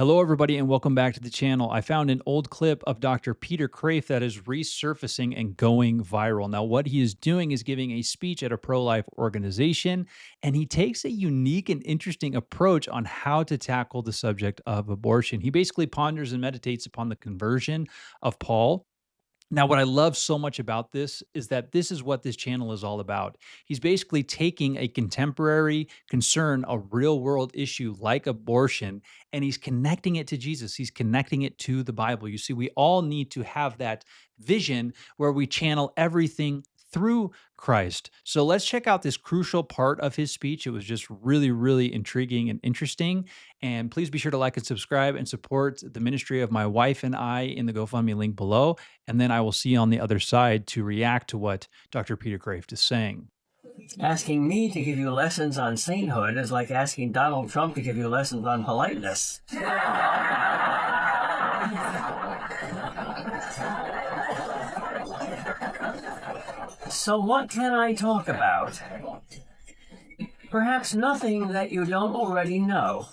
Hello, everybody, and welcome back to the channel. I found an old clip of Dr. Peter Kraft that is resurfacing and going viral. Now, what he is doing is giving a speech at a pro life organization, and he takes a unique and interesting approach on how to tackle the subject of abortion. He basically ponders and meditates upon the conversion of Paul. Now, what I love so much about this is that this is what this channel is all about. He's basically taking a contemporary concern, a real world issue like abortion, and he's connecting it to Jesus. He's connecting it to the Bible. You see, we all need to have that vision where we channel everything through Christ. So let's check out this crucial part of his speech. It was just really, really intriguing and interesting. And please be sure to like and subscribe and support the ministry of my wife and I in the GoFundMe link below. And then I will see you on the other side to react to what Dr. Peter Kraft is saying. Asking me to give you lessons on sainthood is like asking Donald Trump to give you lessons on politeness. So what can I talk about? Perhaps nothing that you don't already know.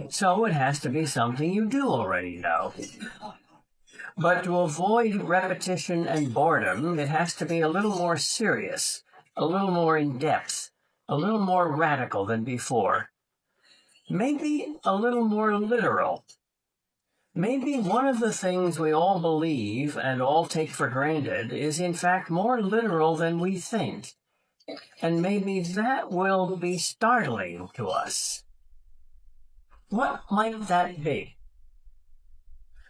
So it has to be something you do already know. But to avoid repetition and boredom, it has to be a little more serious, a little more in-depth, a little more radical than before. Maybe a little more literal. Maybe one of the things we all believe and all take for granted is in fact more literal than we think. And maybe that will be startling to us. What might that be?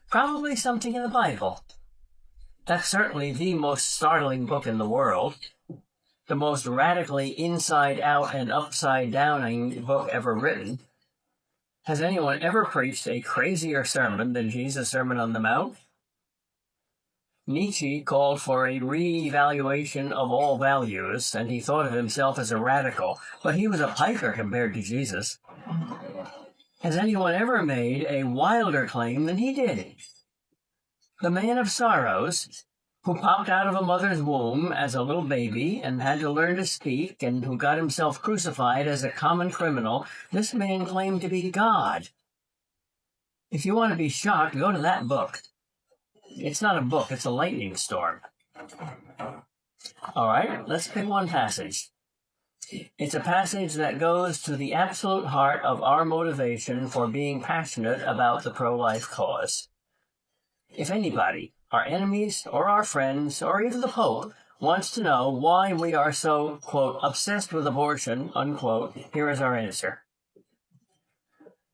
Probably something in the Bible. That's certainly the most startling book in the world. The most radically inside-out and upside-downing book ever written. Has anyone ever preached a crazier sermon than Jesus' Sermon on the Mount? Nietzsche called for a re-evaluation of all values, and he thought of himself as a radical, but he was a piker compared to Jesus. Has anyone ever made a wilder claim than he did? The man of sorrows, who popped out of a mother's womb as a little baby and had to learn to speak, and who got himself crucified as a common criminal, this man claimed to be God. If you want to be shocked, go to that book. It's not a book, it's a lightning storm. All right, let's pick one passage. It's a passage that goes to the absolute heart of our motivation for being passionate about the pro-life cause. If anybody, our enemies or our friends or even the Pope, wants to know why we are so, quote, obsessed with abortion, unquote, here is our answer.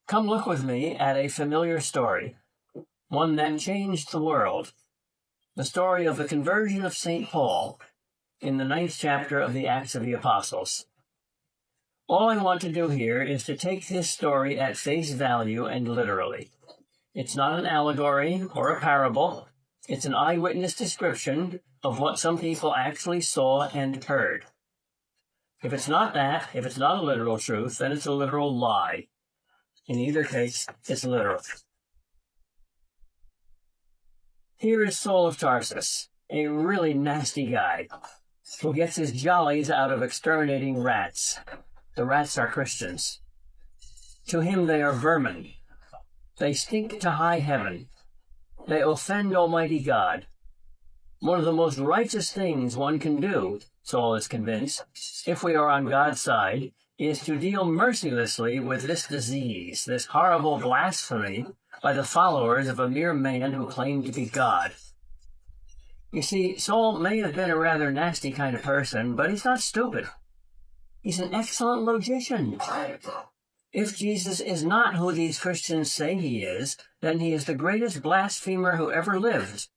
Come look with me at a familiar story, one that changed the world. The story of the conversion of St. Paul in the 9th chapter of the Acts of the Apostles. All I want to do here is to take this story at face value and literally. It's not an allegory or a parable. It's an eyewitness description of what some people actually saw and heard. If it's not that, if it's not a literal truth, then it's a literal lie. In either case, it's literal. Here is Saul of Tarsus, a really nasty guy, who gets his jollies out of exterminating rats. The rats are Christians. To him they are vermin. They stink to high heaven. They offend Almighty God. One of the most righteous things one can do, Saul is convinced, if we are on God's side, is to deal mercilessly with this disease, this horrible blasphemy by the followers of a mere man who claimed to be God. You see, Saul may have been a rather nasty kind of person, but he's not stupid. He's an excellent logician. If Jesus is not who these Christians say he is, then he is the greatest blasphemer who ever lived.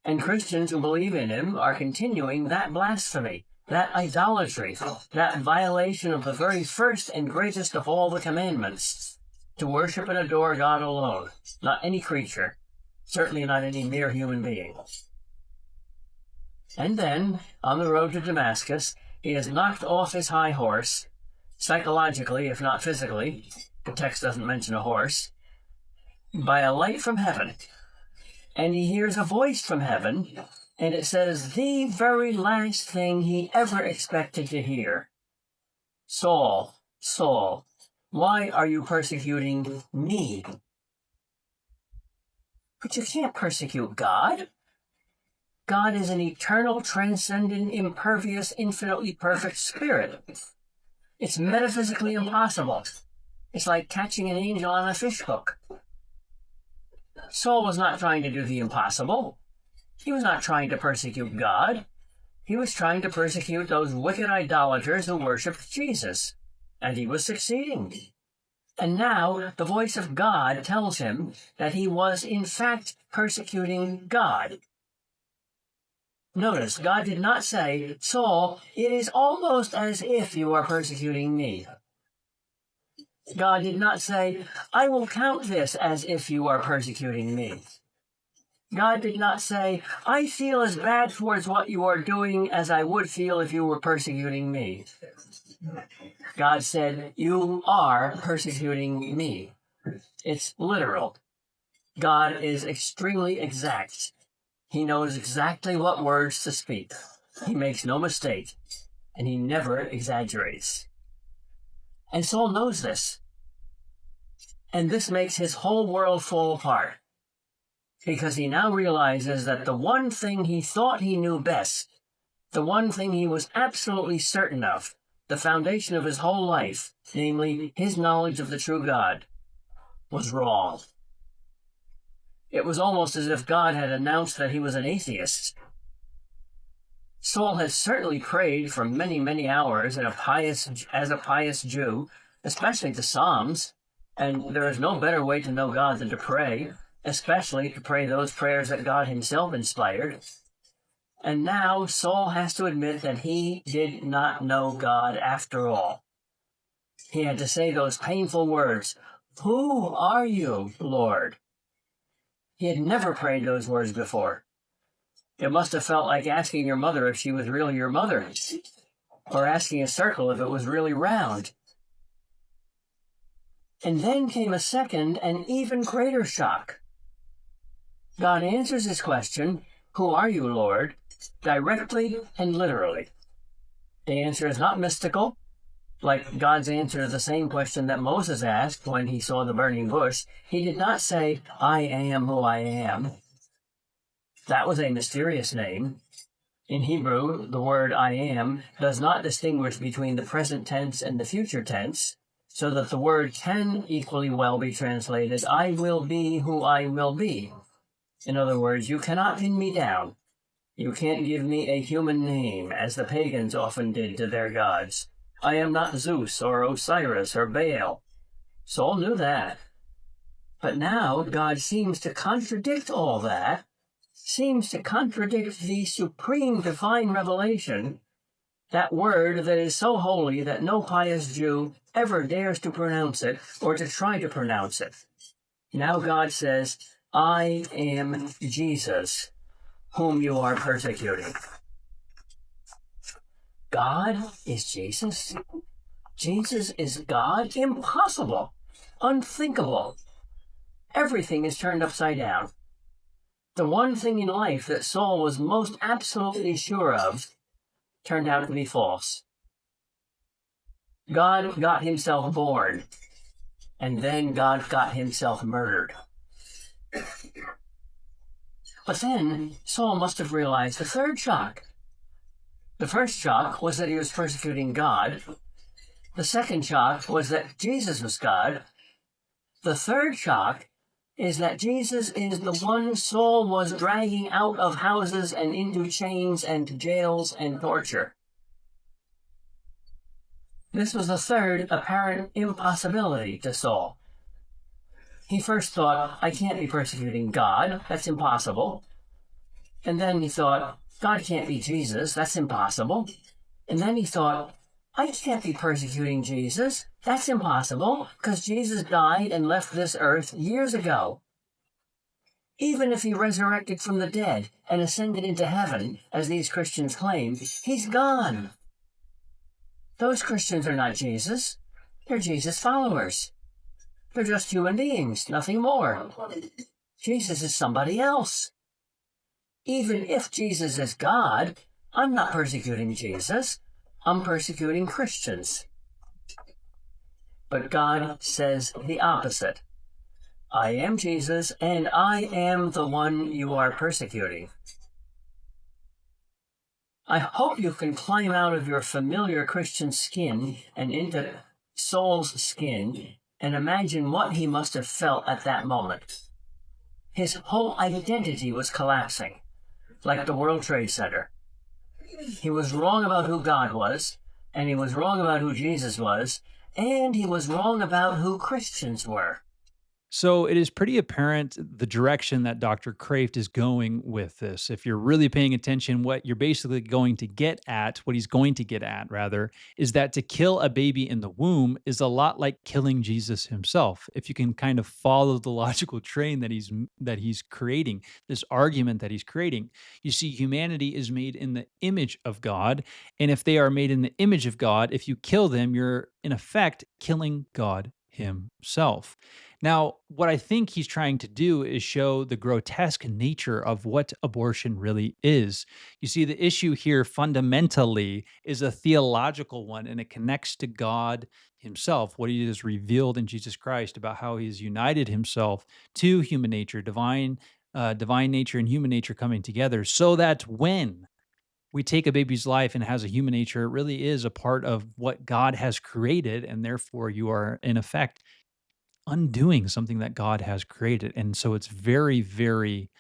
And Christians who believe in him are continuing that blasphemy, that idolatry, that violation of the very first and greatest of all the commandments, to worship and adore God alone, not any creature, certainly not any mere human being. And then, on the road to Damascus, he is knocked off his high horse, psychologically, if not physically, the text doesn't mention a horse, by a light from heaven. And he hears a voice from heaven, and it says the very last thing he ever expected to hear. Saul, Saul, Why are you persecuting me? But you can't persecute God. God is an eternal, transcendent, impervious, infinitely perfect spirit. It's metaphysically impossible. It's like catching an angel on a fish hook. Saul was not trying to do the impossible. He was not trying to persecute God. He was trying to persecute those wicked idolaters who worshipped Jesus. And he was succeeding. And now the voice of God tells him that he was in fact persecuting God. Notice, God did not say, Saul, it is almost as if you are persecuting me. God did not say, I will count this as if you are persecuting me. God did not say, I feel as bad towards what you are doing as I would feel if you were persecuting me. God said, you are persecuting me. It's literal. God is extremely exact. He knows exactly what words to speak. He makes no mistake, and he never exaggerates. And Saul knows this. And this makes his whole world fall apart, because he now realizes that the one thing he thought he knew best, the one thing he was absolutely certain of, the foundation of his whole life, namely his knowledge of the true God, was wrong. It was almost as if God had announced that he was an atheist. Saul had certainly prayed for many, many hours as a pious Jew, especially the Psalms, and there is no better way to know God than to pray, especially to pray those prayers that God himself inspired. And now Saul has to admit that he did not know God after all. He had to say those painful words, "Who are you, Lord?" He had never prayed those words before. It must have felt like asking your mother if she was really your mother, or asking a circle if it was really round. And then came a second and even greater shock. God answers his question, "Who are you, Lord?" directly and literally. The answer is not mystical, like God's answer to the same question that Moses asked when he saw the burning bush. He did not say, "I am who I am." That was a mysterious name. In Hebrew, the word I am does not distinguish between the present tense and the future tense, so that the word can equally well be translated, I will be who I will be. In other words, you cannot pin me down. You can't give me a human name, as the pagans often did to their gods. I am not Zeus or Osiris or Baal. Saul knew that. But now God seems to contradict all that, seems to contradict the supreme divine revelation, that word that is so holy that no pious Jew ever dares to pronounce it or to try to pronounce it. Now God says, I am Jesus, whom you are persecuting. God is Jesus? Jesus is God? Impossible. Unthinkable. Everything is turned upside down. The one thing in life that Saul was most absolutely sure of turned out to be false. God got himself born, and then God got himself murdered. But then Saul must have realized the third shock. The first shock was that he was persecuting God. The second shock was that Jesus was God. The third shock is that Jesus is the one Saul was dragging out of houses and into chains and jails and torture. This was the third apparent impossibility to Saul. He first thought, I can't be persecuting God, that's impossible. And then he thought, God can't be Jesus, that's impossible. And then he thought, I can't be persecuting Jesus, that's impossible, because Jesus died and left this earth years ago. Even if he resurrected from the dead and ascended into heaven, as these Christians claim, he's gone. Those Christians are not Jesus. They're Jesus followers. They're just human beings, nothing more. Jesus is somebody else. Even if Jesus is God, I'm not persecuting Jesus. I'm persecuting Christians. But God says the opposite. I am Jesus, and I am the one you are persecuting. I hope you can climb out of your familiar Christian skin and into Saul's skin and imagine what he must have felt at that moment. His whole identity was collapsing, like the World Trade Center. He was wrong about who God was, and he was wrong about who Jesus was, and he was wrong about who Christians were. So it is pretty apparent the direction that Dr. Kraft is going with this. If you're really paying attention, what you're basically going to get at, what he's going to get at rather, is that to kill a baby in the womb is a lot like killing Jesus himself. If you can kind of follow the logical train that he's creating, this argument that he's creating. You see, humanity is made in the image of God, and if they are made in the image of God, if you kill them, you're in effect killing God himself. Now, what I think he's trying to do is show the grotesque nature of what abortion really is. You see, the issue here fundamentally is a theological one, and it connects to God himself, what he has revealed in Jesus Christ about how he has united himself to human nature, divine nature and human nature coming together, so that when we take a baby's life and it has a human nature, it really is a part of what God has created, and therefore you are in effect undoing something that God has created. And so it's a very, very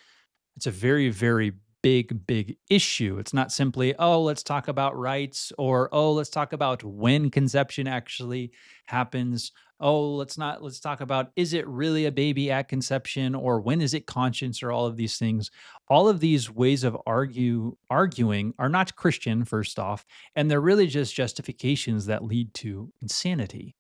big issue. It's not simply, oh, let's talk about rights, or oh, let's talk about when conception actually happens. Oh, let's talk about, is it really a baby at conception, or when is it conscience, or all of these things. All of these ways of arguing are not Christian, first off, and they're really just justifications that lead to insanity.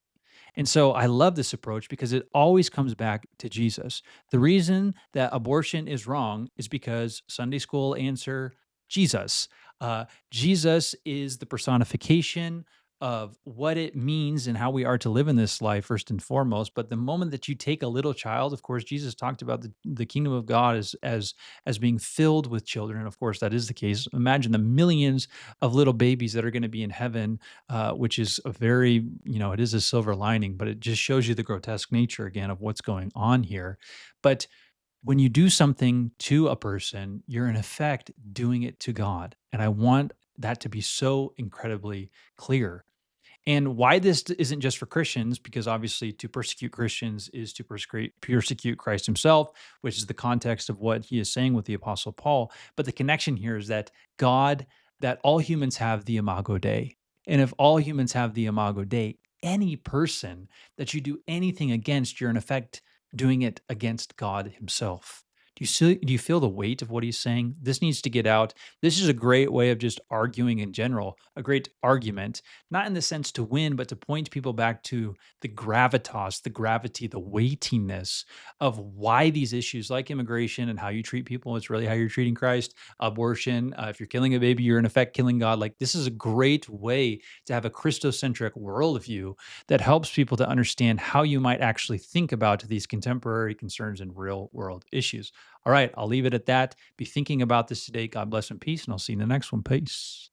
And so I love this approach because it always comes back to Jesus. The reason that abortion is wrong is because Sunday school answer Jesus. Jesus is the personification of what it means and how we are to live in this life, first and foremost. But the moment that you take a little child, of course, Jesus talked about the kingdom of God as being filled with children. And of course, that is the case. Imagine the millions of little babies that are going to be in heaven, which is a very, it is a silver lining, but it just shows you the grotesque nature again of what's going on here. But when you do something to a person, you're in effect doing it to God. And I want that to be so incredibly clear. And why this isn't just for Christians, because obviously to persecute Christians is to persecute Christ himself, which is the context of what he is saying with the Apostle Paul. But the connection here is that God, that all humans have the Imago Dei. And if all humans have the Imago Dei, any person that you do anything against, you're in effect doing it against God himself. Do you feel the weight of what he's saying? This needs to get out. This is a great way of just arguing in general, a great argument, not in the sense to win, but to point people back to the gravitas, the gravity, the weightiness of why these issues like immigration and how you treat people, it's really how you're treating Christ, abortion, if you're killing a baby, you're in effect killing God. Like, this is a great way to have a Christocentric worldview that helps people to understand how you might actually think about these contemporary concerns and real world issues. All right, I'll leave it at that. Be thinking about this today. God bless and peace, and I'll see you in the next one. Peace.